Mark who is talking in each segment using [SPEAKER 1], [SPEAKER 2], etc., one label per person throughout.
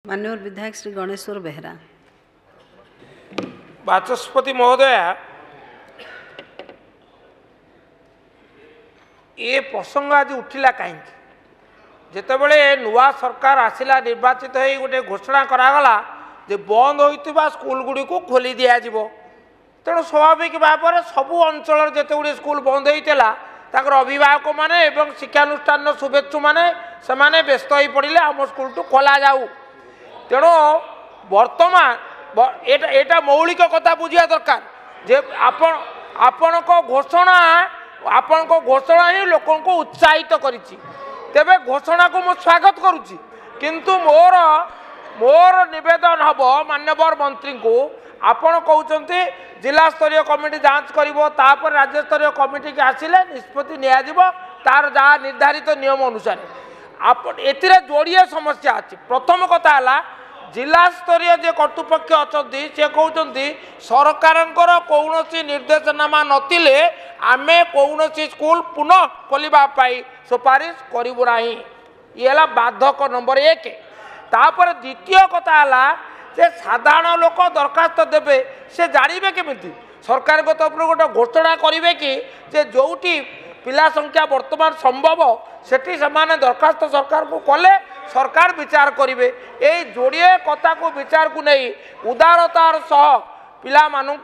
[SPEAKER 1] माननीय विधायक श्री गणेश्वर बेहरा।
[SPEAKER 2] बाचस्पति महोदय, ये प्रसंग आज उठिला कहीं जितेबले नुआ सरकार आसिला निर्वाचित हो गोटे घोषणा करागला जे बंद होइतिबा स्कूल गुडी को खोली दिया जिवो। तेणु स्वाभाविक भाव में सबू अंचल जिते गुड़ी स्कूल बंद होता ताकर अभिभावक माने एवं शिक्षानुष्ठान शुभेच्छु माने सेमाने व्यस्त हो पड़े आम स्कूल टू खोला जाऊ। तेणु बर्तमान एटा मौलिक कथा बुझा दरकार जे आपण को घोषणा ही लोक उत्साहित करिछि। तेबे घोषणा को मु स्वागत करुछि, किंतु मोर निवेदन हब मान्यवर मंत्री को आपण कहते जिला स्तरीय कमिटी जांच करिवो, तापर राज्य स्तरीय कमिटी के आसिले निष्पत्ति निया जिवो तार जहाँ निर्धारित नियम अनुसार। आप एथिरे जोड़िए समस्या अच्छी। प्रथम कथा है जिला स्तरीय जे कर्तृपक्ष अच्छा से कहते सरकार कौन निर्देशनामा नथिले आमे कौन स्कूल पुनः खोलने सुपारिश करूँ ना। ये बाधक नंबर एक। तापर द्वितीय कथा है जे साधारण लोक दरखास्त देवे से जानवे केमिति सरकार को तरफ गोटे घोषणा करेंगे कि जे जोटी पिला संख्या वर्तमान संभव सेठी समाने दरखास्त सरकार को कले सरकार विचार करेंगे। यही जोड़िए कथा को विचार को नहीं उदारतार सह पिला मानू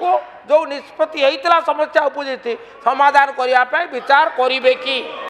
[SPEAKER 2] जो निष्पत्ति होता समस्या उपजी समाधान करने विचार करेंगे कि